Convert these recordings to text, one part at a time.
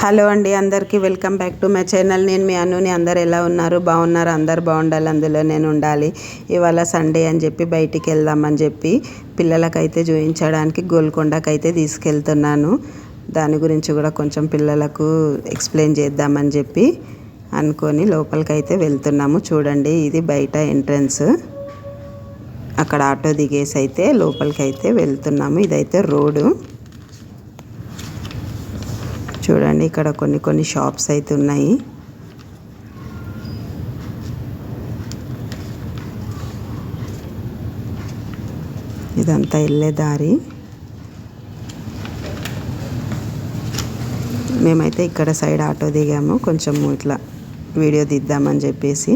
Hello అండి, అందరికీ welcome back to my channel. నేను మీ అనుని. అందరు ఎలా ఉన్నారు? బాగున్నారు? అందరు బాగుండాలి, అందులో నేను ఉండాలి. ఇవాళ సండే అని చెప్పి బయటికి వెళ్దామని చెప్పి పిల్లలకైతే చూపించడానికి గోల్కొండకైతే తీసుకెళ్తున్నాను. దాని గురించి కూడా కొంచెం పిల్లలకు ఎక్స్ప్లెయిన్ చేద్దామని చెప్పి అనుకొని లోపలికైతే వెళ్తున్నాము. చూడండి, ఇది బయట ఎంట్రన్స్. అక్కడ ఆటో దిగేసి అయితే లోపలికైతే వెళ్తున్నాము. ఇదైతే రోడ్డు. చూడండి, ఇక్కడ కొన్ని షాప్స్ అయితే ఉన్నాయి. ఇదంతా వెళ్ళే దారి. మేమైతే ఇక్కడ సైడ్ ఆటో దిగాము, కొంచెం ఇట్లా వీడియో తీద్దామని చెప్పేసి.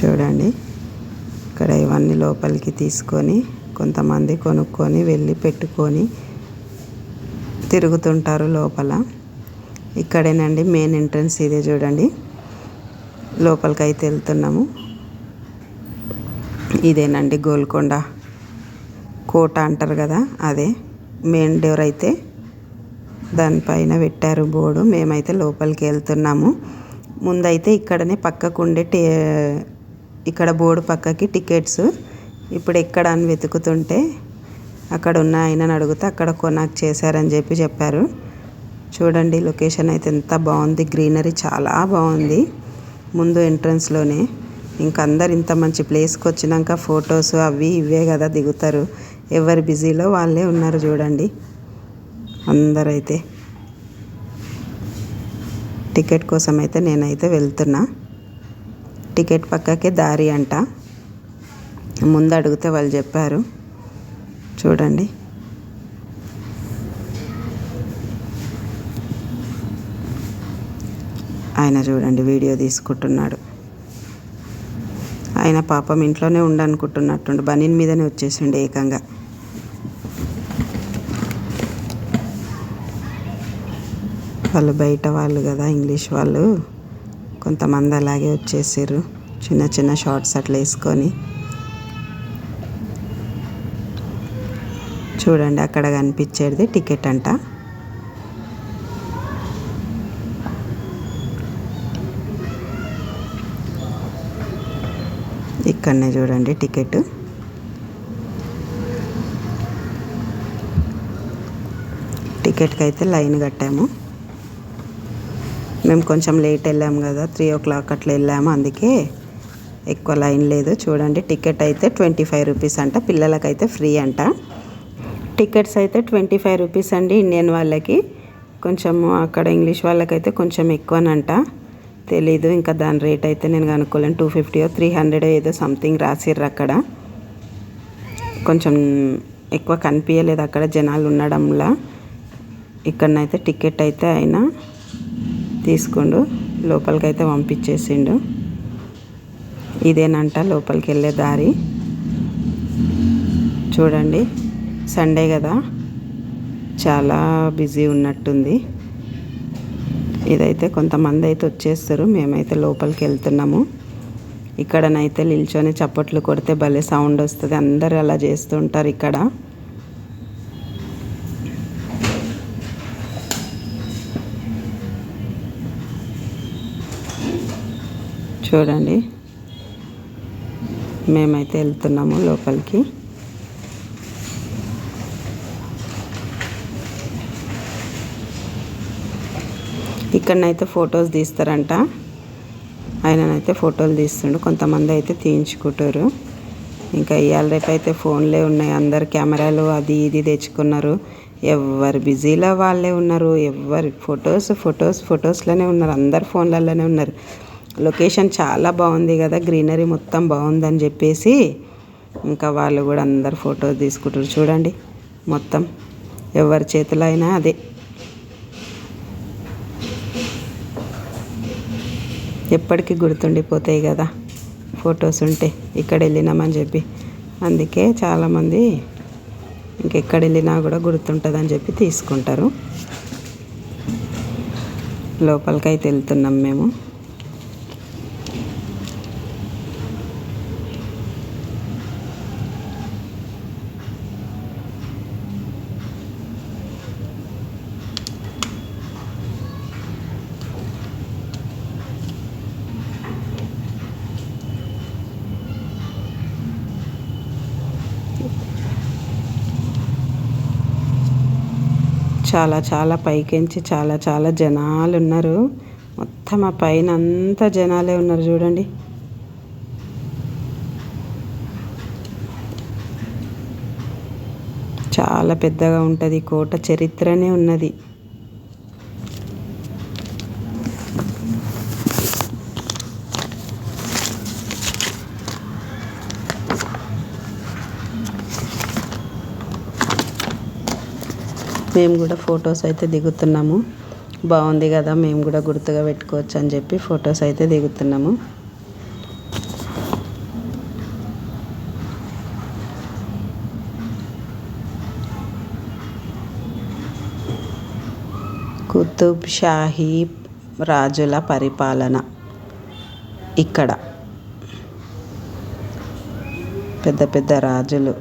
చూడండి, ఇక్కడ ఇవన్నీ లోపలికి తీసుకొని కొంతమంది కొనుక్కొని వెళ్ళి పెట్టుకొని తిరుగుతుంటారు లోపల. ఇక్కడేనండి మెయిన్ ఎంట్రన్స్. ఇదే చూడండి, లోపలికైతే వెళ్తున్నాము. ఇదేనండి గోల్కొండ కోట అంటారు కదా, అదే మెయిన్ డోర్. అయితే దానిపైన పెట్టారు బోర్డు. మేమైతే లోపలికి వెళ్తున్నాము. ముందైతే ఇక్కడనే పక్కకుండే ఇక్కడ బోర్డు పక్కకి టికెట్స్. ఇప్పుడు ఎక్కడ అని వెతుకుతుంటే అక్కడ ఉన్న ఆయనను అడిగితే అక్కడ కొనాక్ చేశారని చెప్పారు. చూడండి, లొకేషన్ అయితే ఎంత బాగుంది. గ్రీనరీ చాలా బాగుంది ముందు ఎంట్రన్స్లోనే. ఇంక అందరు ఇంత మంచి ప్లేస్కి వచ్చినాక ఫొటోస్ అవి ఇవే కదా దిగుతారు. ఎవరి బిజీలో వాళ్ళే ఉన్నారు. చూడండి, అందరైతే టికెట్ కోసం అయితే నేనైతే వెళ్తున్నా. టికెట్ పక్కకే దారి అంట. ముందు అడిగితే వాళ్ళు చెప్పారు. చూడండి, ఆయన చూడండి వీడియో తీసుకుంటున్నాడు. ఆయన పాపం ఇంట్లోనే ఉండనుకుంటున్నట్టుండు. బనీన్ మీదనే వచ్చేసిండు ఏకంగా. వాళ్ళు బయట వాళ్ళు కదా, ఇంగ్లీష్ వాళ్ళు. కొంతమంది అలాగే వచ్చేసారు, చిన్న చిన్న షార్ట్స్ అట్లా వేసుకొని. చూడండి, అక్కడ కనిపించేది టికెట్ అంట. ఇక్కడనే చూడండి టికెట్. టికెట్కి అయితే లైన్ కట్టాము. మేము కొంచెం లేట్ వెళ్ళాము కదా, 3 o'clock అట్లా వెళ్ళాము, అందుకే ఎక్కువ లైన్ లేదు. చూడండి, టికెట్ అయితే 25 రూపీస్ అంట. పిల్లలకైతే ఫ్రీ అంట. టికెట్స్ అయితే 25 రూపీస్ అండి ఇండియన్ వాళ్ళకి. కొంచెము అక్కడ ఇంగ్లీష్ వాళ్ళకైతే కొంచెం ఎక్కువనంట, తెలీదు. ఇంకా దాని రేట్ అయితే నేను కనుక్కోలేను. 250 or 300 ఏదో సంథింగ్ రాసిర్రు అక్కడ. కొంచెం ఎక్కువ కనిపించలేదు అక్కడ జనాలు ఉండడంలా. ఇక్కడనైతే టికెట్ అయితే ఆయన తీసుకుండు, లోపలికైతే పంపించేసిండు. ఇదేనంట లోపలికి వెళ్ళే దారి. చూడండి, సండే కదా, చాలా బిజీ ఉన్నట్టుంది. ఇదైతే కొంతమంది అయితే వచ్చేస్తారు. మేమైతే లోపలికి వెళ్తున్నాము. ఇక్కడనైతే నిల్చొని చప్పట్లు కొడితే భలే సౌండ్ వస్తుంది. అందరూ అలా చేస్తుంటారు ఇక్కడ. చూడండి, మేమైతే వెళ్తున్నాము లోపలికి. ఇక్కడనైతే ఫొటోస్ తీస్తారంట. ఆయననైతే ఫోటోలు తీస్తుండు. కొంతమంది అయితే తీయించుకుంటారు. ఇంకా ఇవాళ రేపు అయితే ఫోన్లే ఉన్నాయి. అందరు కెమెరాలు అది ఇది తెచ్చుకున్నారు. ఎవరు బిజీలో వాళ్ళే ఉన్నారు. ఎవరి ఫొటోస్లోనే ఉన్నారు. అందరు ఫోన్లలోనే ఉన్నారు. లొకేషన్ చాలా బాగుంది కదా, గ్రీనరీ మొత్తం బాగుందని చెప్పేసి ఇంకా వాళ్ళు కూడా అందరు ఫొటోస్ తీసుకుంటారు. చూడండి, మొత్తం ఎవరి చేతిలో అయినా అదే. ఎప్పటికీ గుర్తుండిపోతాయి కదా ఫొటోస్ ఉంటే, ఇక్కడ వెళ్ళినామని చెప్పి. అందుకే చాలామంది ఇంకెక్కడ వెళ్ళినా కూడా గుర్తుంటుందని చెప్పి తీసుకుంటారు. లోపలికైతే వెళ్తున్నాం మేము. చాలా చాలా పైకెంచి చాలా చాలా జనాలు ఉన్నారు. మొత్తం ఆ పైన అంతా జనాలే ఉన్నారు చూడండి. చాలా పెద్దగా ఉంటుంది కోట, చరిత్రనే ఉన్నది. మేము కూడా ఫొటోస్ అయితే దిగుతున్నాము. బాగుంది కదా, మేము కూడా గుర్తుగా పెట్టుకోవచ్చు అని చెప్పి ఫొటోస్ అయితే దిగుతున్నాము. కుతుబ్ షాహీ రాజుల పరిపాలన. ఇక్కడ పెద్ద పెద్ద రాజులు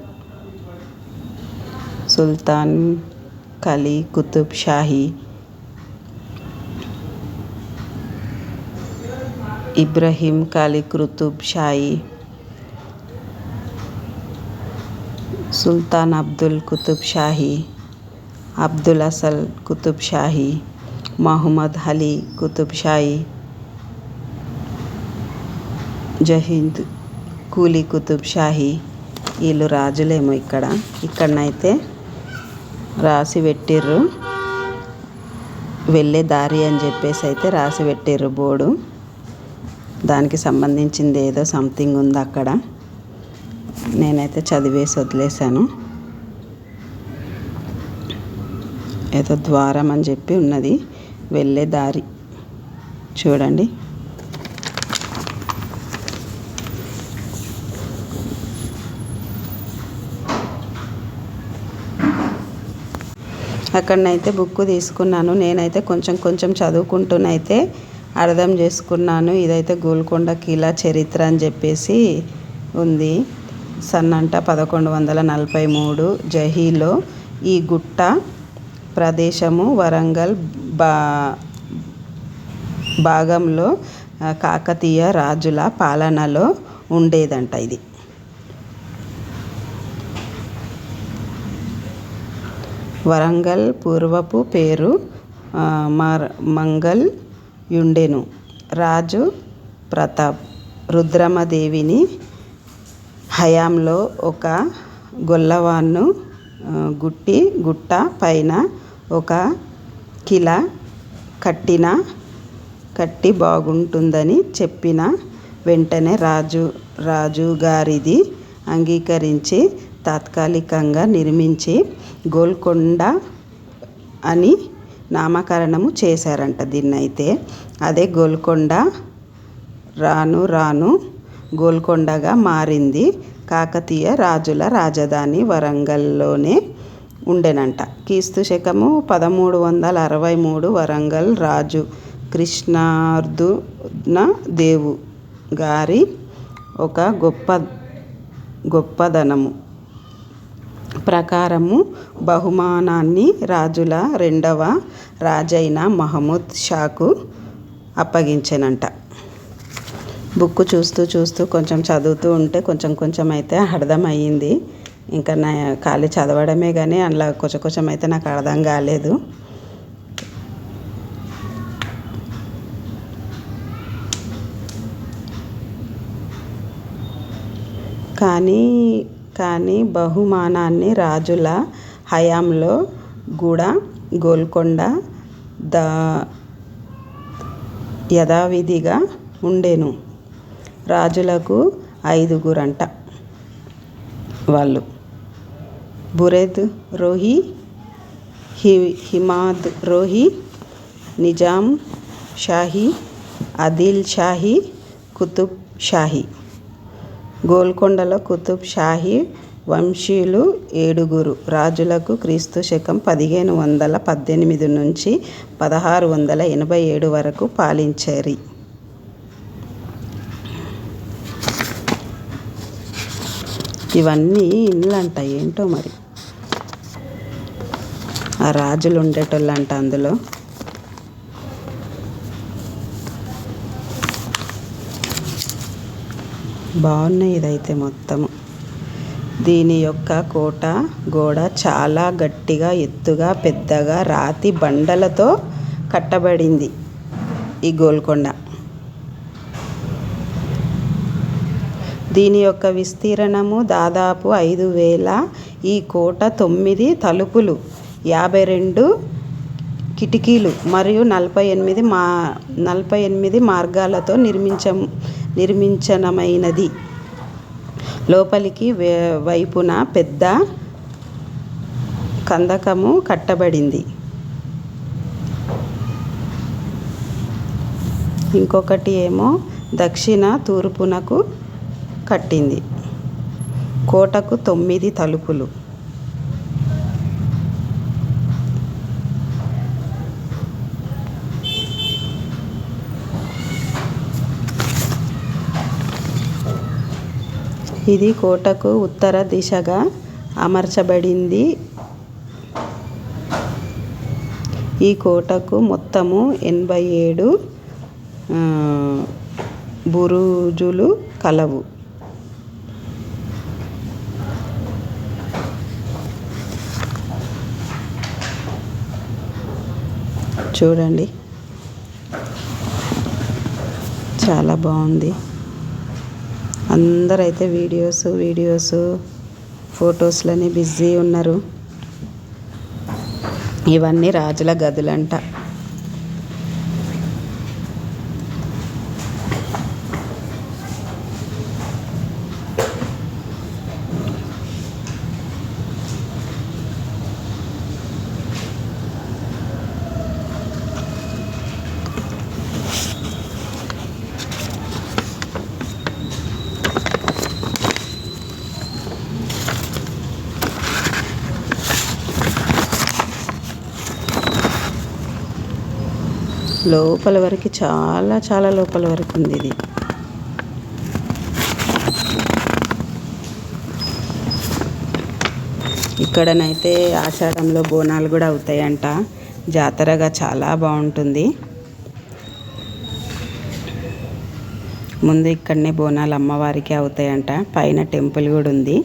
సుల్తాన్ కలీ కుతుబ్ షాహీ, ఇబ్రహీం కలీ కుతుబ్ షాహీ, సుల్తాన్ అబ్దుల్ కుతుబ్ షాహీ, అబ్దుల్ అసల్ కుతుబ్ షాహీ, మహమ్మద్ అలీ కుతుబ్ షాహీ, జహీద్ కూలీ కుతుబ్ షాహీ. వీళ్ళు రాజులేమో. ఇక్కడనైతే రాసి పెట్టిర్రు, వెళ్ళే దారి అని చెప్పేసి అయితే రాసి పెట్టిర్రు బోర్డు. దానికి సంబంధించింది ఏదో సంథింగ్ ఉంది అక్కడ. నేనైతే చదివేసి వదిలేశాను. ఏదో ద్వారం అని చెప్పి ఉన్నది, వెళ్ళే దారి చూడండి. అక్కడనైతే బుక్ తీసుకున్నాను. నేనైతే కొంచెం కొంచెం చదువుకుంటూనైతే అర్థం చేసుకున్నాను. ఇదైతే గోల్కొండ కిలా చరిత్ర అని చెప్పేసి ఉంది. సన్నంట 1143. జహీలో ఈ గుట్ట ప్రదేశము వరంగల్ భాగంలో కాకతీయ రాజుల పాలనలో ఉండేదంట. ఇది వరంగల్ పూర్వపు పేరు మంగల్ యుండెను. రాజు ప్రతాప్ రుద్రమదేవిని హయాంలో ఒక గొల్లవాన్ను గుట్ట పైన ఒక కిలా కట్టి బాగుంటుందని చెప్పిన వెంటనే రాజుగారిది అంగీకరించి తాత్కాలికంగా నిర్మించి గోల్కొండ అని నామకరణము చేశారంట దీన్నైతే. అదే గోల్కొండ రాను గోల్కొండగా మారింది. కాకతీయ రాజుల రాజధాని వరంగల్లోనే ఉండెనంట. క్రీస్తు శకము 1363 వరంగల్ రాజు కృష్ణార్జున దేవు గారి ఒక గొప్పదనము ప్రకారము బహుమానాన్ని రాజుల రెండవ రాజైన మహమూద్ షాకు అప్పగించెనంట. బుక్ చూస్తూ కొంచెం చదువుతూ ఉంటే కొంచెం అయితే అర్థమయ్యింది. ఇంకా నా ఖాళీ చదవడమే కానీ అందులో కొంచెం అయితే నాకు అర్థం కాలేదు. కానీ బహుమానాన్ని రాజుల హయాంలో కూడా గోల్కొండ యథావిధిగా ఉండెను. రాజులకు 5గురంట వాళ్ళు. బురెద్ రోహి, హిమాద్ రోహి, నిజాం షాహీ, ఆదిల్ షాహీ, కుతుబ్ షాహీ. గోల్కొండలో కుతుబ్ షాహీ వంశీయులు 7 రాజులకు క్రీస్తు శకం 1518 నుంచి 1687 వరకు పాలించారు. ఇవన్నీ ఇండ్లంట, ఏంటో మరి ఆ రాజులు ఉండేటోళ్ళంట అందులో. బాగున్నాయి. ఇదైతే మొత్తము దీని యొక్క కోట గోడ చాలా గట్టిగా, ఎత్తుగా, పెద్దగా రాతి బండలతో కట్టబడింది ఈ గోల్కొండ. దీని యొక్క విస్తీర్ణము దాదాపు 5,000. ఈ కోట 9 తలుపులు, 52 కిటికీలు మరియు 48 మార్గాలతో నిర్మించనమైనది. లోపలికి వైపున పెద్ద కందకము కట్టబడింది. ఇంకొకటి ఏమో దక్షిణ తూర్పునకు కట్టింది. కోటకు 9 తలుపులు. ఇది కోటకు ఉత్తర దిశగా అమర్చబడింది. ఈ కోటకు మొత్తము 87 బురుజులు కలవు. చూడండి, చాలా బాగుంది. అందరైతే వీడియోస్ ఫొటోస్లని బిజీ ఉన్నారు. ఇవన్నీ రాజుల గదులంట. లోపల వరకు చాలా లోపల వరకు ఉంది ఇది. ఇక్కడనైతే ఆషాఢంలో బోనాలు కూడా అవుతాయంట. జాతరగా చాలా బాగుంటుంది. ముందు ఇక్కడనే బోనాలు అమ్మవారికి అవుతాయంట. పైన టెంపుల్ కూడా ఉంది.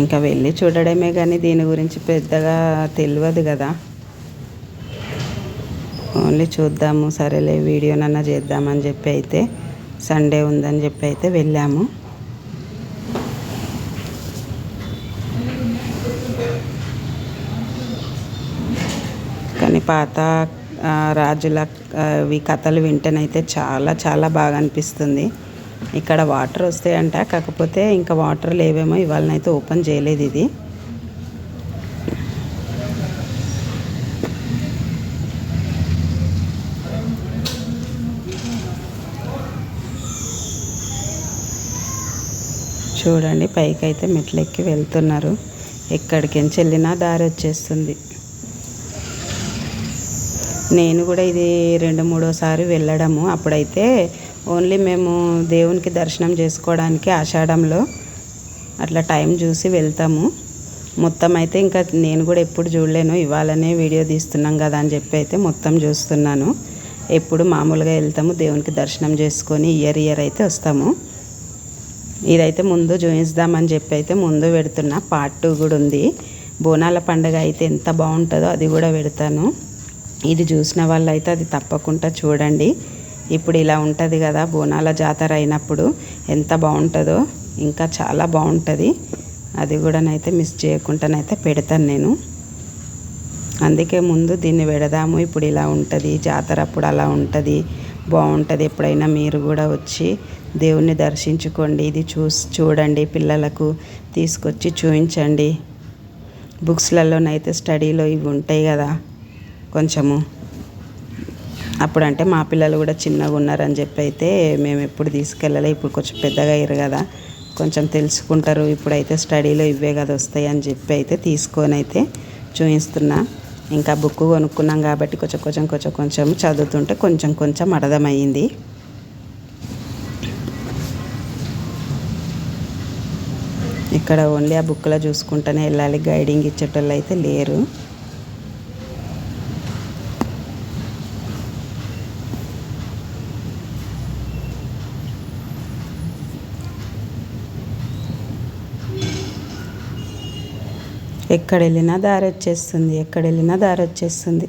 ఇంకా వెళ్ళి చూడడమే కానీ దీని గురించి పెద్దగా తెలియదు కదా. ఓన్లీ చూద్దాము, సరేలే వీడియోనన్నా చేద్దామని చెప్పి అయితే సండే ఉందని చెప్పి అయితే వెళ్ళాము. కానీ పాత రాజుల కథలు వింటేనైతే చాలా బాగా అనిపిస్తుంది. ఇక్కడ వాటర్ వస్తాయంట, కాకపోతే ఇంకా వాటర్ లేవేమో, ఇవాళనైతే ఓపెన్ చేయలేదు ఇది. చూడండి, పైకి అయితే మెట్లెక్కి వెళ్తున్నారు. ఎక్కడికి వెళ్ళినా దారి వచ్చేస్తుంది. నేను కూడా ఇది 2-3 వెళ్ళడము. అప్పుడైతే ఓన్లీ మేము దేవునికి దర్శనం చేసుకోవడానికి ఆషాఢంలో అట్లా టైం చూసి వెళ్తాము. మొత్తం అయితే ఇంకా నేను కూడా ఎప్పుడు చూడలేను. ఇవాళనే వీడియో తీస్తున్నాం కదా అని చెప్పి అయితే మొత్తం చూస్తున్నాను. ఎప్పుడు మామూలుగా వెళ్తాము, దేవునికి దర్శనం చేసుకొని ఇయర్ అయితే వస్తాము. ఇదైతే ముందు చూపిద్దామని చెప్పి అయితే ముందు పెడుతున్నా. పార్ట్ 2 కూడా ఉంది. బోనాల పండుగ అయితే ఎంత బాగుంటుందో అది కూడా పెడతాను. ఇది చూసిన వాళ్ళు అయితే అది తప్పకుండా చూడండి. ఇప్పుడు ఇలా ఉంటుంది కదా, బోనాల జాతర అయినప్పుడు ఎంత బాగుంటుందో, ఇంకా చాలా బాగుంటుంది. అది కూడానైతే మిస్ చేయకుండానైతే పెడతాను నేను. అందుకే ముందు దీన్ని పెడదాము. ఇప్పుడు ఇలా ఉంటుంది, జాతర అప్పుడు అలా ఉంటుంది, బాగుంటుంది. ఎప్పుడైనా మీరు కూడా వచ్చి దేవుణ్ణి దర్శించుకోండి. ఇది చూడండి, పిల్లలకు తీసుకొచ్చి చూపించండి. బుక్స్లలోనైతే స్టడీలో ఇవి ఉంటాయి కదా కొంచెము. అప్పుడంటే మా పిల్లలు కూడా చిన్నగా ఉన్నారని చెప్పి అయితే మేము ఎప్పుడు తీసుకెళ్ళలే. ఇప్పుడు కొంచెం పెద్దగా అయ్యారు కదా, కొంచెం తెలుసుకుంటారు. ఇప్పుడైతే స్టడీలో ఇవే కదా వస్తాయి అని చెప్పి అయితే తీసుకొని అయితే చూపిస్తున్నా. ఇంకా బుక్ కొనుక్కున్నాం కాబట్టి కొంచెం చదువుతుంటే కొంచెం అర్థమయ్యింది. ఇక్కడ ఓన్లీ ఆ బుక్లో చూసుకుంటూనే వెళ్ళాలి, గైడింగ్ ఇచ్చేటోళ్ళు అయితే లేరు. ఎక్కడ వెళ్ళినా దారి వచ్చేస్తుంది, ఎక్కడ వెళ్ళినా దారి వచ్చేస్తుంది.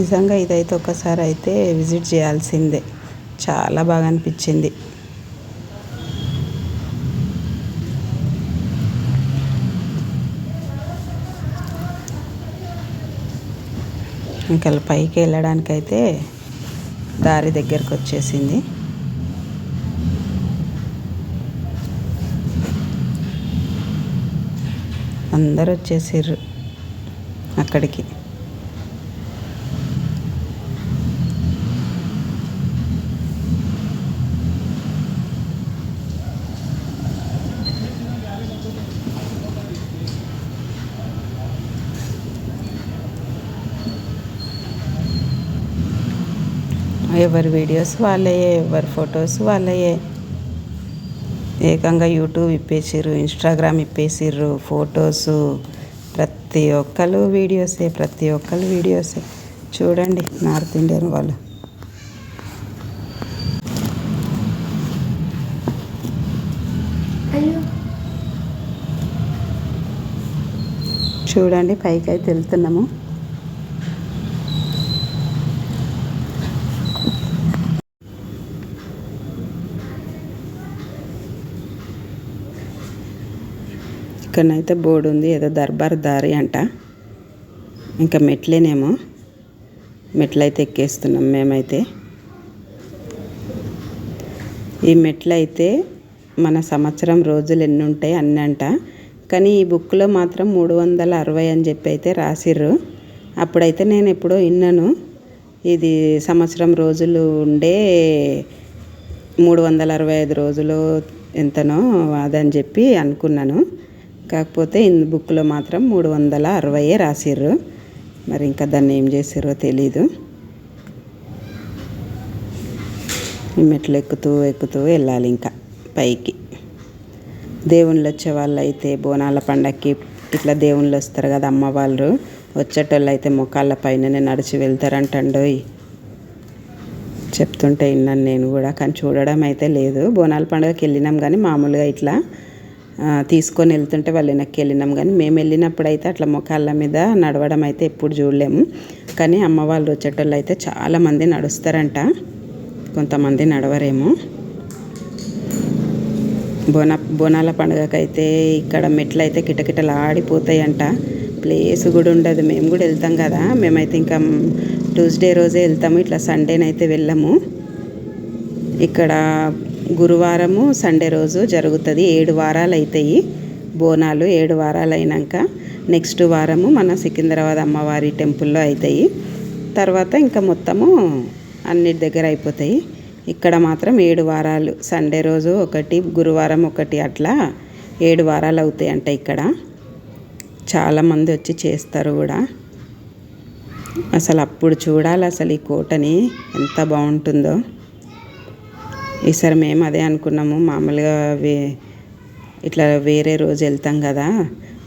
నిజంగా ఇదైతే ఒకసారి అయితే విజిట్ చేయాల్సిందే, చాలా బాగా అనిపించింది. ఇంకా పైకి వెళ్ళడానికైతే దారి దగ్గరకు వచ్చేసింది. అందరూ వచ్చేసారు అక్కడికి. ఎవరి వీడియోస్ వాళ్ళయే, ఎవరి ఫొటోస్ వాళ్ళయే. ఏకంగా యూట్యూబ్ ఇప్పేసిర్రు, ఇన్స్టాగ్రామ్ ఇప్పేసిర్రు, ఫొటోస్ ప్రతి ఒక్కరు వీడియోసే. చూడండి నార్త్ ఇండియన్ వాళ్ళు. చూడండి పైకి అయితే వెళ్తున్నాము. ఇక్కడనైతే బోర్డు ఉంది, ఏదో దర్బార్ దారి అంట. ఇంకా మెట్లేనేమో, మెట్లయితే ఎక్కేస్తున్నాం మేమైతే. ఈ మెట్లయితే మన సంవత్సరం రోజులు ఎన్ని ఉంటాయి అన్నీ అంట. కానీ ఈ బుక్లో మాత్రం 360 అని చెప్పి అయితే రాసిర్రు. అప్పుడైతే నేను ఎప్పుడో విన్నాను, ఇది సంవత్సరం రోజులు ఉండే 365 రోజులు ఎంతనో అదని చెప్పి అనుకున్నాను. కాకపోతే ఈ బుక్లో మాత్రం 360 రాసిర్రు. మరి ఇంకా దాన్ని ఏం చేసిర్రో తెలీదు. ఈ మెట్లు ఎక్కుతూ వెళ్ళాలి ఇంకా పైకి. దేవుళ్ళు వచ్చే వాళ్ళు అయితే బోనాల పండగకి ఇట్లా దేవుళ్ళు వస్తారు కదా, అమ్మ వాళ్ళు వచ్చేటోళ్ళు అయితే మొక్కళ్ళ పైననే నడిచి వెళ్తారంటండోయ్. చెప్తుంటే విన్నాను నేను కూడా, కానీ చూడడం అయితే లేదు. బోనాల పండుగకి వెళ్ళినాం కానీ మామూలుగా ఇట్లా తీసుకొని వెళ్తుంటే వాళ్ళు వెనక్కి వెళ్ళినాం. కానీ మేము వెళ్ళినప్పుడు అయితే అట్లా మొక్కళ్ళ మీద నడవడం అయితే ఎప్పుడు చూడలేము. కానీ అమ్మ వాళ్ళు వచ్చేటోళ్ళు అయితే చాలామంది నడుస్తారంట, కొంతమంది నడవరేమో. బోనాల పండుగకైతే ఇక్కడ మెట్లు అయితే కిటకిటలు ఆడిపోతాయంట. ప్లేస్ కూడా ఉండదు. మేము కూడా వెళ్తాం కదా, మేమైతే ఇంకా ట్యూస్డే రోజే వెళ్తాము, ఇట్లా సండేనైతే వెళ్ళము. ఇక్కడ గురువారము సండే రోజు జరుగుతుంది. 7 వారాలు అవుతాయి బోనాలు. 7 వారాలు అయినాక నెక్స్ట్ వారము మన సికింద్రాబాద్ అమ్మవారి టెంపుల్లో అవుతాయి. తర్వాత ఇంకా మొత్తము అన్నిటి దగ్గర అయిపోతాయి. ఇక్కడ మాత్రం 7 వారాలు, సండే రోజు ఒకటి, గురువారం ఒకటి, అట్లా 7 వారాలు అవుతాయి అంట. ఇక్కడ చాలామంది వచ్చి చేస్తారు కూడా. అసలు అప్పుడు చూడాలి అసలు ఈ కోటని ఎంత బాగుంటుందో. ఈసారి మేము అదే అనుకున్నాము, మామూలుగా ఇట్లా వేరే రోజు వెళ్తాం కదా,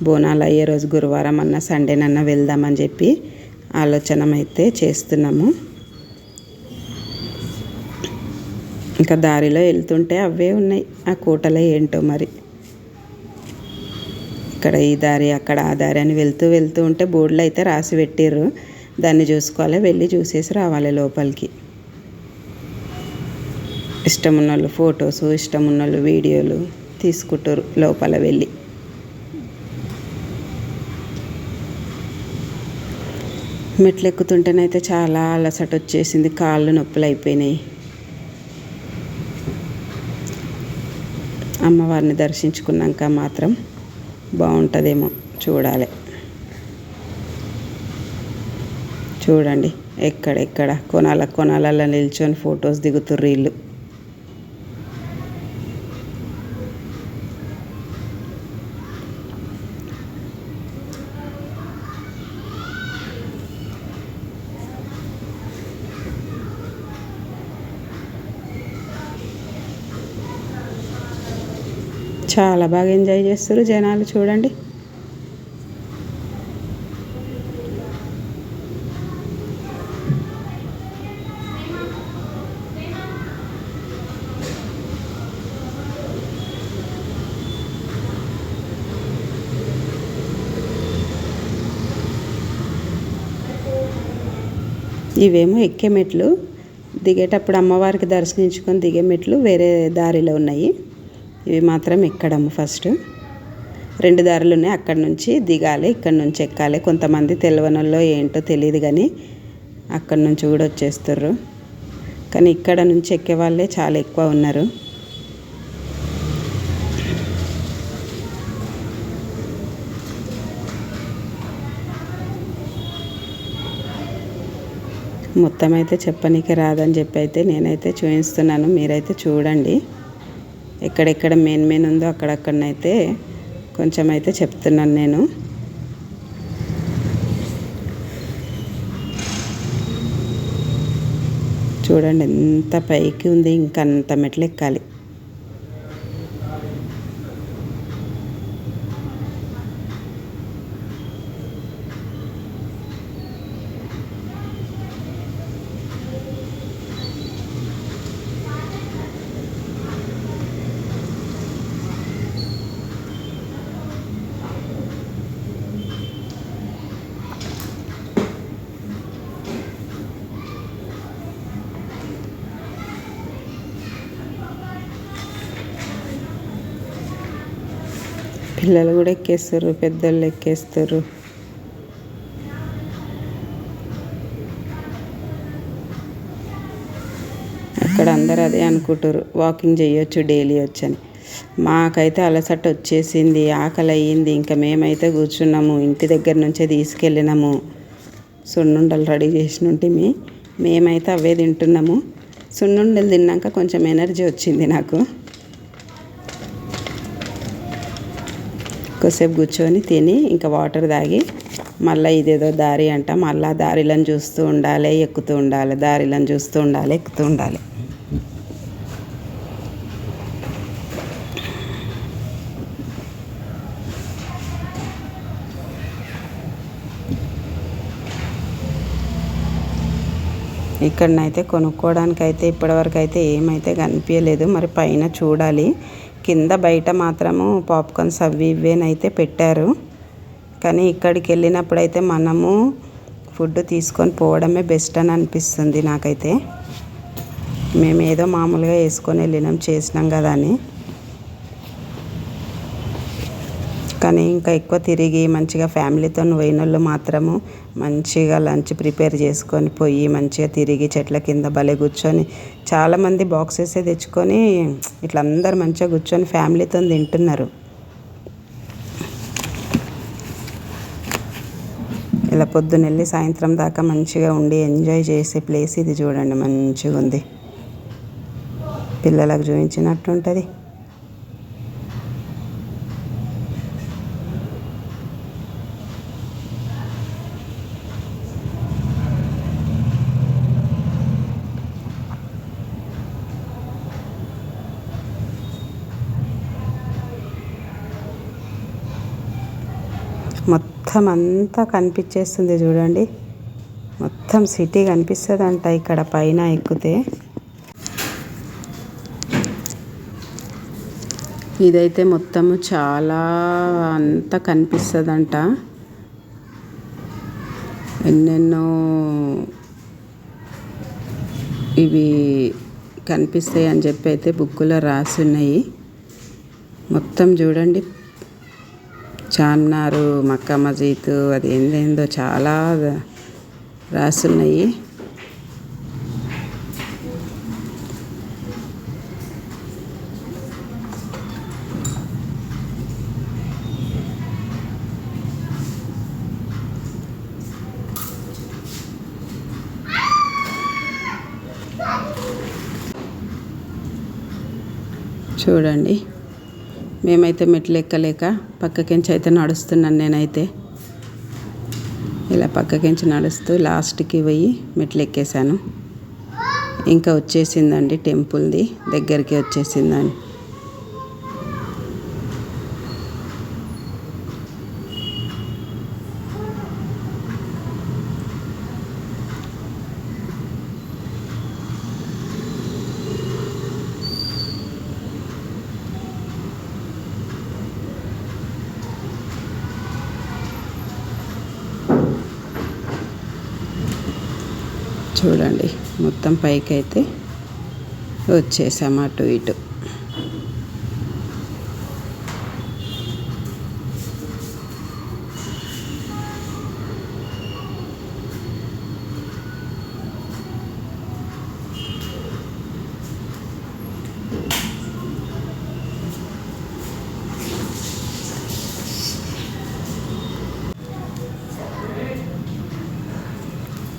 బోనాలు అయ్యే రోజు గురువారం అన్న సండేనన్నా వెళ్దామని చెప్పి ఆలోచన అయితే చేస్తున్నాము. ఇంకా దారిలో వెళ్తుంటే అవే ఉన్నాయి ఆ కోటలో ఏంటో మరి. ఇక్కడ ఈ దారి, అక్కడ ఆ దారి అని వెళ్తూ ఉంటే బోర్డులు అయితే రాసి పెట్టిర్రు, దాన్ని చూసుకోవాలి, వెళ్ళి చూసేసి రావాలి లోపలికి. ఇష్టం ఉన్నోళ్ళు ఫొటోస్, ఇష్టం ఉన్నోళ్ళు వీడియోలు తీసుకుంటారు లోపల వెళ్ళి. మెట్లు ఎక్కుతుంటేనైతే చాలా అలసట వచ్చేసింది, కాళ్ళు నొప్పులు అయిపోయినాయి. అమ్మవారిని దర్శించుకున్నాక మాత్రం బాగుంటుందేమో, చూడాలి. చూడండి ఎక్కడెక్కడ కొనాలలో నిల్చొని ఫొటోస్ దిగుతుర్రు వీళ్ళు. చాలా బాగా ఎంజాయ్ చేస్తారు జనాలు చూడండి. ఇవేమో ఎక్కే మెట్లు, దిగేటప్పుడు అమ్మవారికి దర్శించుకొని దిగే మెట్లు వేరే దారిలో ఉన్నాయి. ఇవి మాత్రం ఎక్కడము ఫస్ట్ 2 దారులు ఉన్నాయి. అక్కడ నుంచి దిగాలి, ఇక్కడ నుంచి ఎక్కాలి. కొంతమంది తెలియనోళ్ళో ఏంటో తెలియదు కానీ అక్కడ నుంచి కూడా వచ్చేస్తారు. కానీ ఇక్కడ నుంచి ఎక్కే వాళ్ళే చాలా ఎక్కువ ఉన్నారు. మొత్తం అయితే చెప్పనీకి రాదని చెప్పి అయితే నేనైతే చూపిస్తున్నాను, మీరైతే చూడండి. ఎక్కడెక్కడ మెయిన్ ఉందో అక్కడక్కడనైతే కొంచెం అయితే చెప్తున్నాను నేను. చూడండి ఎంత పైకి ఉంది, ఇంకా అంత మెట్లు ఎక్కాలి. పిల్లలు కూడా ఎక్కేస్తారు, పెద్దోళ్ళు ఎక్కేస్తారు. అక్కడ అందరు అదే అనుకుంటారు, వాకింగ్ చేయొచ్చు డైలీ వచ్చని. మాకైతే అలసట వచ్చేసింది, ఆకలి అయ్యింది. ఇంకా మేమైతే కూర్చున్నాము, ఇంటి దగ్గర నుంచే తీసుకెళ్ళినాము. సున్నుండలు రెడీ చేసినుంటే మేమైతే అవే తింటున్నాము. సున్నుండలు తిన్నాక కొంచెం ఎనర్జీ వచ్చింది నాకు. కొద్దిసేపు కూర్చొని తిని ఇంకా వాటర్ తాగి మళ్ళీ ఇదేదో దారి అంట, మళ్ళీ దారిలను చూస్తూ ఉండాలి, ఎక్కుతూ ఉండాలి, దారిలను చూస్తూ ఉండాలి, ఎక్కుతూ ఉండాలి. ఇక్కడనైతే కొనుక్కోవడానికి అయితే ఇప్పటివరకు అయితే ఏమైతే కనిపించలేదు. మరి పైన చూడాలి. కింద బయట మాత్రము పాప్కార్న్స్ అవి ఇవేనైతే పెట్టారు. కానీ ఇక్కడికి వెళ్ళినప్పుడైతే మనము ఫుడ్ తీసుకొని పోవడమే బెస్ట్ అని అనిపిస్తుంది నాకైతే. మేము ఏదో మామూలుగా వేసుకొని వెళ్ళినాం, చేసినాం కదా అని. కానీ ఇంకా ఎక్కువ తిరిగి మంచిగా ఫ్యామిలీతో పోయిన వాళ్ళు మాత్రము మంచిగా లంచ్ ప్రిపేర్ చేసుకొని పోయి మంచిగా తిరిగి చెట్ల కింద భలే కూర్చొని, చాలామంది బాక్సెస్ తెచ్చుకొని ఇట్లా అందరు మంచిగా కూర్చొని ఫ్యామిలీతో తింటున్నారు. ఇలా పొద్దున్న వెళ్ళి సాయంత్రం దాకా మంచిగా ఉండి ఎంజాయ్ చేసే ప్లేస్ ఇది. చూడండి మంచిగా ఉంది, పిల్లలకు చూపించినట్టు ఉంటుంది. మొత్తం అంతా కనిపించేస్తుంది చూడండి, మొత్తం సిటీ కనిపిస్తుంది అంట ఇక్కడ పైన ఎక్కితే. ఇదైతే మొత్తము చాలా అంతా కనిపిస్తుందంట. ఎన్నెన్నో ఇవి కనిపిస్తాయి అని చెప్పి అయితే బుక్కులో రాసి ఉన్నాయి. మొత్తం చూడండి, చార్మినారు, మక్కా మసీద్, అది ఏందేందో చాలా రాసున్నాయి. చూడండి, మేమైతే మెట్లు ఎక్కలేక పక్కకించి అయితే నడుస్తున్నాను. నేనైతే ఇలా పక్కకించి నడుస్తూ లాస్ట్కి పోయి మెట్లు ఎక్కేసాను. ఇంకా వచ్చేసిందండి, టెంపుల్ది దగ్గరికి వచ్చేసిందండి. చూడండి మొత్తం పైకి అయితే వచ్చేసాము అటు ఇటు.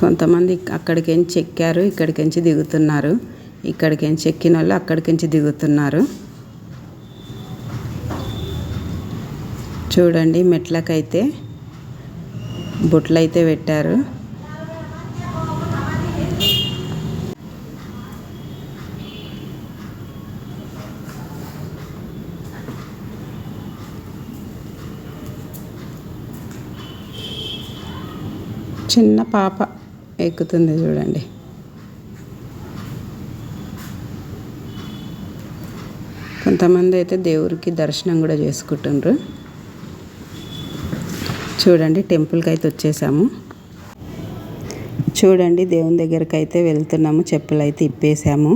కొంతమంది అక్కడికించి ఎక్కారు, ఇక్కడికించి దిగుతున్నారు. ఇక్కడికించి ఎక్కిన వాళ్ళు అక్కడికించి దిగుతున్నారు. చూడండి మెట్లకైతే బొట్లయితే పెట్టారు. చిన్న పాప ఎక్కుతుంది చూడండి. కొంతమంది అయితే దేవుడికి దర్శనం కూడా చేసుకుంటుండ్రు. చూడండి టెంపుల్కి అయితే వచ్చేసాము. చూడండి దేవుని దగ్గరికి అయితే వెళ్తున్నాము. చెప్పులు అయితే ఇప్పేసాము.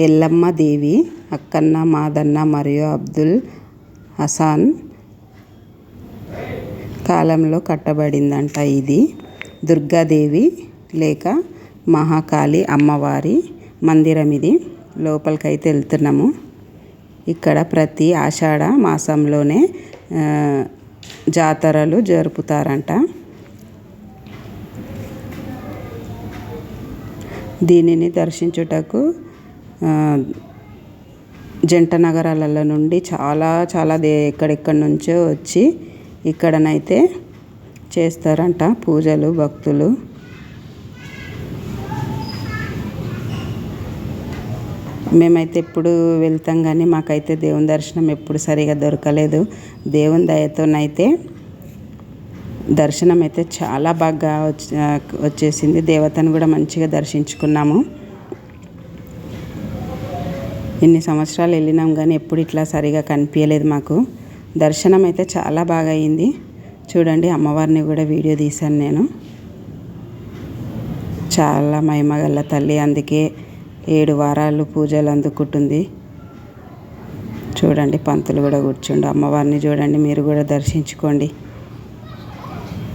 ఎల్లమ్మ దేవి, అక్కన్న, మాదన్న మరియు అబ్దుల్ హసాన్ కాలంలో కట్టబడిందంట. ఇది దుర్గాదేవి లేక మహాకాళి అమ్మవారి మందిరం. ఇది లోపలికైతే వెళ్తున్నాము. ఇక్కడ ప్రతి ఆషాఢ మాసంలోనే జాతరలు జరుపుతారంట. దీనిని దర్శించుటకు జంట నగరాలలో నుండి చాలా ఎక్కడెక్కడి నుంచో వచ్చి ఇక్కడనైతే చేస్తారంట పూజలు భక్తులు. మేమైతే ఎప్పుడు వెళ్తాం కానీ మాకైతే దేవుని దర్శనం ఎప్పుడు సరిగా దొరకలేదు. దేవుని దయతోనైతే దర్శనం అయితే చాలా బాగా వచ్చేసింది. దేవతను కూడా మంచిగా దర్శించుకున్నాము. ఇన్ని సంవత్సరాలు వెళ్ళినాం కానీ ఎప్పుడు ఇట్లా సరిగా కనిపించలేదు మాకు. దర్శనం అయితే చాలా బాగా అయింది. చూడండి అమ్మవారిని కూడా వీడియో తీశాను నేను. చాలా మహిమగల తల్లి, అందుకే 7 వారాలు పూజలు అందుకుంటుంది. చూడండి పంతులు కూడా కూర్చుండు. అమ్మవారిని చూడండి, మీరు కూడా దర్శించుకోండి.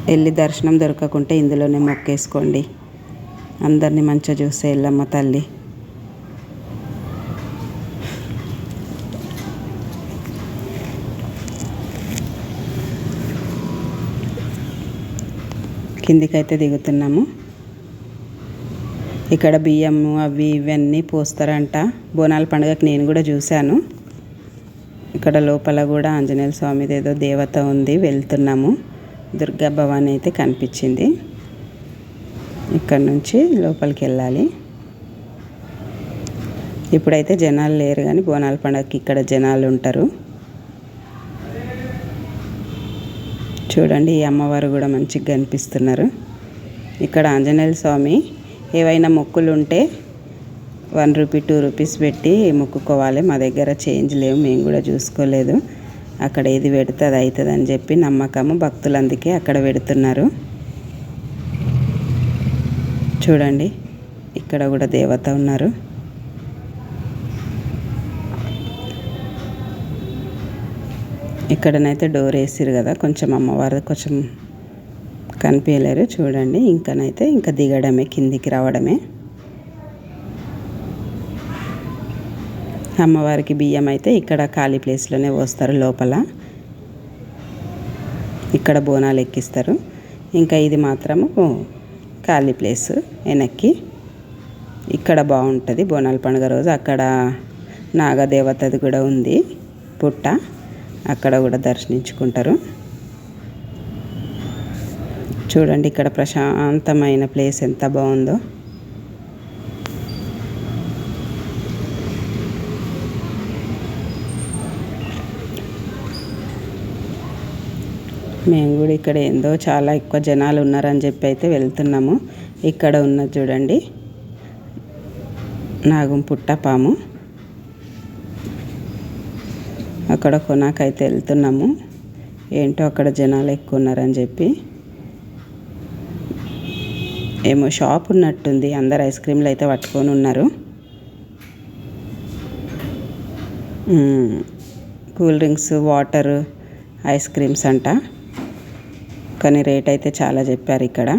వెళ్ళి దర్శనం దొరకకుంటే ఇందులోనే మొక్కేసుకోండి. అందరినీ మంచిగా చూస్తే ఎల్లమ్మ తల్లి. కిందికైతే దిగుతున్నాము. ఇక్కడ బియ్యము అవి ఇవన్నీ పోస్తారంట. బోనాల పండుగకి నేను కూడా చూశాను. ఇక్కడ లోపల కూడా ఆంజనేయ స్వామిది ఏదో దేవత ఉంది. వెళ్తున్నాము. దుర్గా భవాని అయితే కనిపించింది. ఇక్కడ నుంచి లోపలికి వెళ్ళాలి. ఇప్పుడైతే జనాలు లేరు కానీ బోనాల పండుగకి ఇక్కడ జనాలు ఉంటారు. చూడండి ఈ అమ్మవారు కూడా మంచిగా కనిపిస్తున్నారు. ఇక్కడ ఆంజనేయ స్వామి ఏవైనా మొక్కులు ఉంటే 1 రూపీ 2 రూపీస్ పెట్టి మొక్కుకోవాలి. మా దగ్గర చేంజ్ లేవు, మేము కూడా చూసుకోలేదు. అక్కడ ఏది పెడితే అది అవుతుంది అని చెప్పి నమ్మకము. భక్తులు అందుకే అక్కడ పెడుతున్నారు. చూడండి ఇక్కడ కూడా దేవత ఉన్నారు. ఇక్కడనైతే డోర్ వేసిరు కదా, కొంచెం అమ్మవారు కొంచెం కనిపించలేరు. చూడండి ఇంకా దిగడమే, కిందికి రావడమే. అమ్మవారికి బియ్యం అయితే ఇక్కడ ఖాళీ ప్లేస్లోనే పోస్తారు లోపల. ఇక్కడ బోనాలు ఎక్కిస్తారు. ఇంకా ఇది మాత్రము ఖాళీ ప్లేస్ వెనక్కి. ఇక్కడ బాగుంటుంది బోనాల పండుగ రోజు. అక్కడ నాగదేవతది కూడా ఉంది పుట్ట, అక్కడ కూడా దర్శించుకుంటారు. చూడండి ఇక్కడ ప్రశాంతమైన ప్లేస్ ఎంత బాగుందో. మేము కూడా ఇక్కడ ఏందో చాలా ఎక్కువ జనాలు ఉన్నారని చెప్పి అయితే వెళ్తున్నాము. ఇక్కడ ఉన్నది చూడండి నాగం పుట్ట పాము. అక్కడ కొనాకైతే వెళ్తున్నాము. ఏంటో అక్కడ జనాలు ఎక్కువ ఉన్నారని చెప్పి ఏమో షాప్ ఉన్నట్టుంది. అందరు ఐస్ క్రీమ్లు అయితే పట్టుకొని ఉన్నారు. Cool drinks, water, ice creams అంట. కానీ రేట్ అయితే చాలా చెప్పారు ఇక్కడ.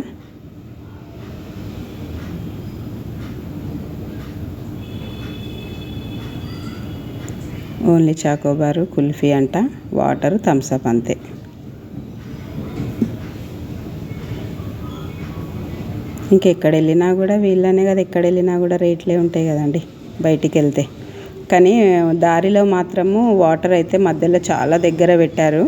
ఓన్లీ చాకోబారు, కుల్ఫీ అంట, వాటర్, థమ్స్అప్ అంతే. ఇంకెక్కడ వెళ్ళినా కూడా వీళ్ళనే కదా, ఎక్కడ వెళ్ళినా కూడా రేట్లే ఉంటాయి కదండి బయటికి వెళ్తే. కానీ దారిలో మాత్రము వాటర్ అయితే మధ్యలో చాలా దగ్గర పెట్టారు.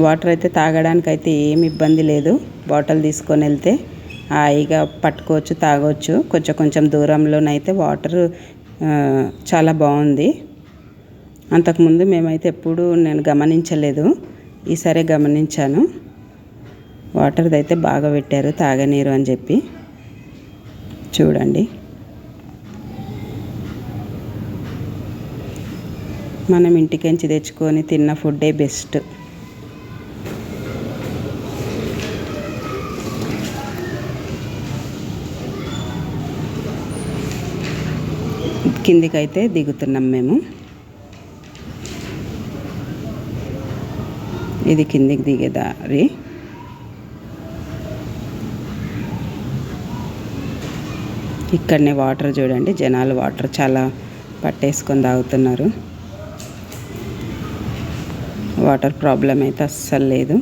వాటర్ అయితే తాగడానికి అయితే ఏమి ఇబ్బంది లేదు. బాటిల్ తీసుకొని వెళ్తే హాయిగా పట్టుకోవచ్చు, తాగవచ్చు. కొంచెం కొంచెం దూరంలోనైతే వాటర్ చాలా బాగుంది. అంతకుముందు మేమైతే ఎప్పుడూ నేను గమనించలేదు, ఈసారి గమనించాను. వాటర్ది అయితే బాగా పెట్టారు, తాగనీరు అని చెప్పి. చూడండి, మనం ఇంటికెంచి తెచ్చుకొని తిన్న ఫుడ్డే బెస్ట్. కిందికైతే దిగుతున్నాం మేము. ఇది కిందికి దిగే దారి. ఇక్కడనే వాటర్ చూడండి, జనాలు వాటర్ చాలా పట్టేసుకొని తాగుతున్నారు. వాటర్ ప్రాబ్లం అయితే అస్సలు లేదు.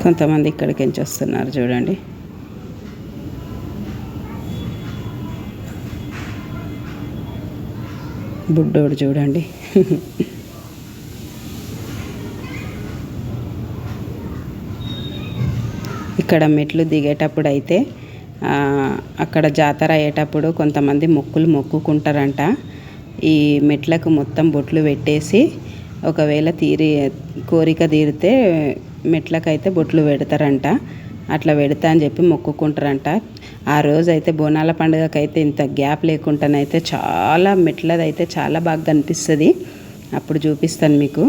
కొంతమంది ఇక్కడికి ఎంచి వస్తున్నారు చూడండి. బుడ్డోడు చూడండి. ఇక్కడ మెట్లు దిగేటప్పుడు అయితే అక్కడ జాతర అయ్యేటప్పుడు కొంతమంది మొక్కులు మొక్కుకుంటారంట. ఈ మెట్లకు మొత్తం బొట్లు పెట్టేసి ఒకవేళ కోరిక తీరితే మెట్లకైతే బొట్లు పెడతారంట. అట్లా పెడతా అని చెప్పి మొక్కుకుంటారంట. ఆ రోజు అయితే బోనాల పండుగకైతే ఇంత గ్యాప్ లేకుండానైతే చాలా మెట్లదైతే చాలా బాగా కనిపిస్తుంది. అప్పుడు చూపిస్తాను మీకు.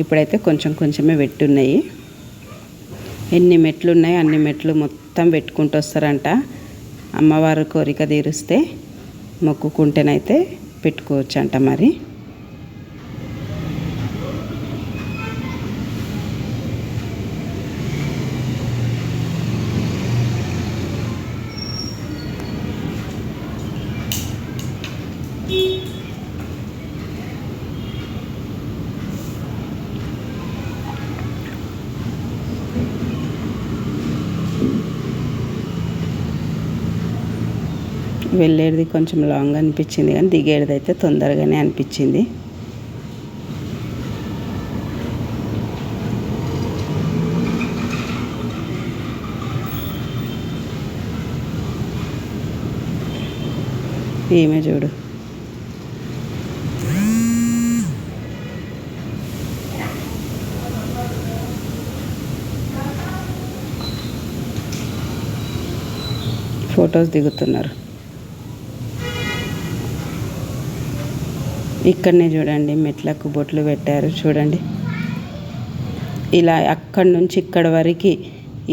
ఇప్పుడైతే కొంచెం కొంచెమే పెట్టున్నాయి. ఎన్ని మెట్లు ఉన్నాయి అన్ని మెట్లు మొత్తం పెట్టుకుంటూ వస్తారంట. అమ్మవారు కోరిక తీరుస్తే మొక్కుకుంటేనైతే పెట్టుకోవచ్చు అంట. మరి వెళ్ళేది కొంచెం లాంగ్ అనిపించింది, కానీ దిగేది అయితే తొందరగానే అనిపించింది. ఈమె చూడు, ఫొటోస్ దిగుతున్నారు. ఇక్కడనే చూడండి మెట్లకు బొట్లు పెట్టారు చూడండి. ఇలా అక్కడి నుంచి ఇక్కడి వరకు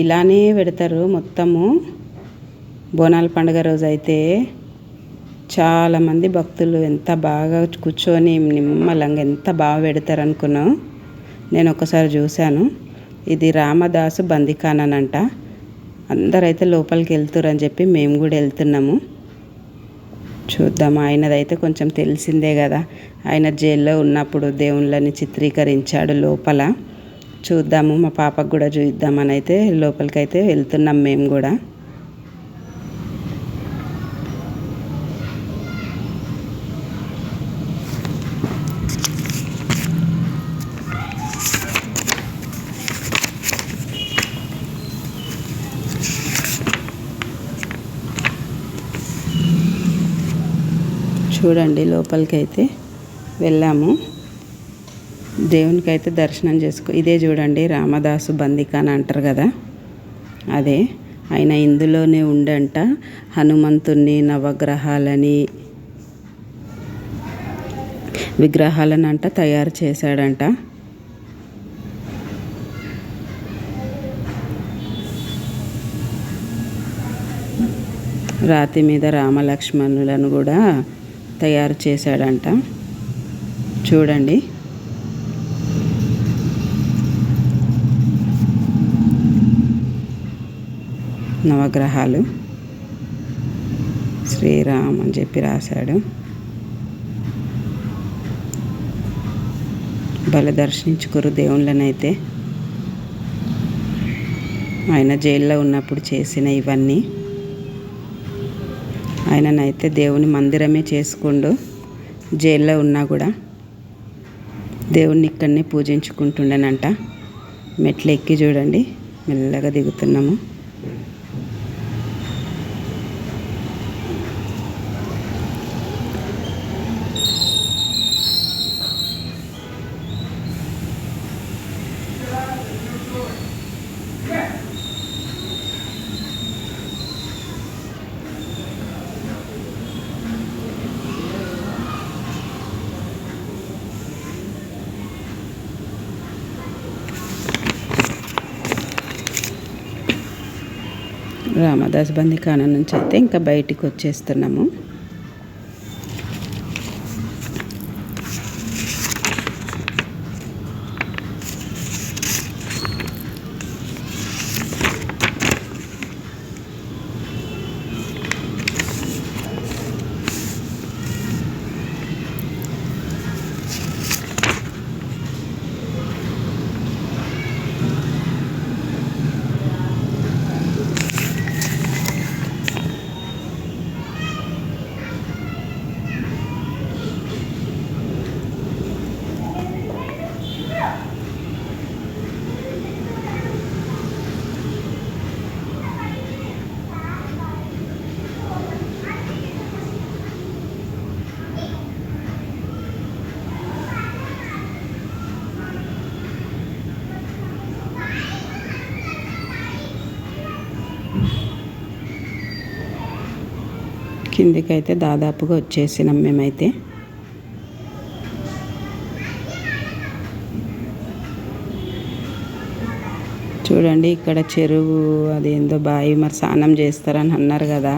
ఇలానే పెడతారు మొత్తము. బోనాల పండుగ రోజు అయితే చాలామంది భక్తులు ఎంత బాగా కూర్చొని నిమ్మలంగా ఎంత బాగా పెడతారు అనుకున్నాం. నేను ఒకసారి చూశాను. ఇది రామదాసు బందిఖానానంట. అందరైతే లోపలికి వెళ్తురని చెప్పి మేము కూడా వెళ్తున్నాము. చూద్దాం. ఆయనదైతే కొంచెం తెలిసిందే కదా, ఆయన జైల్లో ఉన్నప్పుడు దేవుళ్ళని చిత్రీకరించాడు లోపల. చూద్దాము, మా పాపకు కూడా చూద్దామని అయితే లోపలికైతే వెళ్తున్నాం మేము కూడా. చూడండి లోపలికి అయితే వెళ్ళాము. దేవునికి అయితే దర్శనం చేసుకో. ఇదే చూడండి రామదాసు బందికా అని అంటారు కదా, అదే ఆయన ఇందులోనే ఉండంట హనుమంతుణ్ణి నవగ్రహాలని విగ్రహాలను అంట తయారు చేశాడంట. రాతి మీద రామలక్ష్మణులను కూడా తయారు చేశాడంట. చూడండి నవగ్రహాలు శ్రీరామ్ అని చెప్పి రాశాడు. భలే దర్శించుకోరు దేవుళ్ళనైతే. ఆయన జైల్లో ఉన్నప్పుడు చేసిన ఇవన్నీ. ఆయననైతే దేవుని మందిరమే చేసుకుండు. జైల్లో ఉన్నా కూడా దేవుణ్ణి ఇక్కడనే పూజించుకుంటుండేనంట. మెట్లు ఎక్కి చూడండి మెల్లగా దిగుతున్నాము. రామదాస్ బందిఖానా నుంచి అయితే ఇంకా బయటికి వచ్చేస్తున్నాము. కిందికైతే దాదాపుగా వచ్చేసినాం మేమైతే. చూడండి ఇక్కడ చెరువు అదేందో బావి మరి స్నానం చేస్తారని అన్నారు కదా,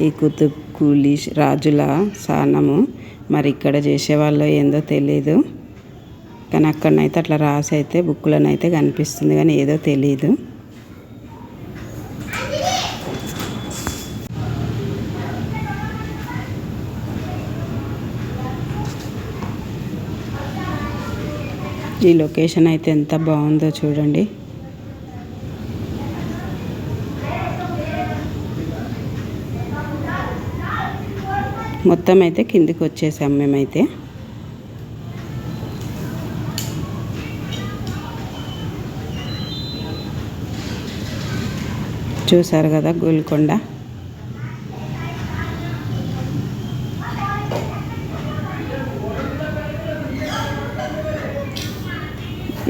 ఈ కుతుబ్ కూలీ రాజుల స్నానము. మరి ఇక్కడ చేసేవాళ్ళు ఏందో తెలీదు, కానీ అక్కడనైతే అట్లా రాసి అయితే బుక్కులనైతే కనిపిస్తుంది, కానీ ఏదో తెలీదు. ఈ లొకేషన్ అయితే ఎంత బాగుందో చూడండి. మొత్తం అయితే కిందికి వచ్చేసాం మేమైతే. చూసారు కదా గోల్కొండ.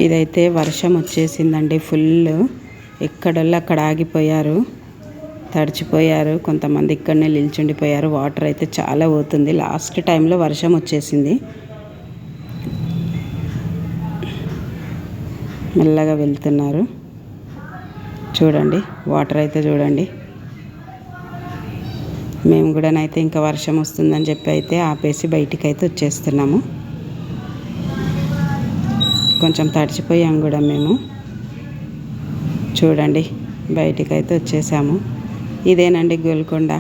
ఇదైతే వర్షం వచ్చేసిందండి ఫుల్. ఎక్కడోళ్ళు అక్కడ ఆగిపోయారు, తడిచిపోయారు. కొంతమంది ఇక్కడనే నిల్చుండిపోయారు. వాటర్ అయితే చాలా పోతుంది. లాస్ట్ టైంలో వర్షం వచ్చేసింది. మెల్లగా వెళ్తున్నారు. చూడండి వాటర్ అయితే చూడండి. మేము కూడానైతే ఇంకా వర్షం వస్తుందని చెప్పి అయితే ఆపేసి బయటికి అయితే వచ్చేస్తున్నాము. కొంచెం తడిచిపోయాం కూడా మేము. చూడండి బయటికి అయితే వచ్చేసాము. ఇదేనండి గోల్కొండ.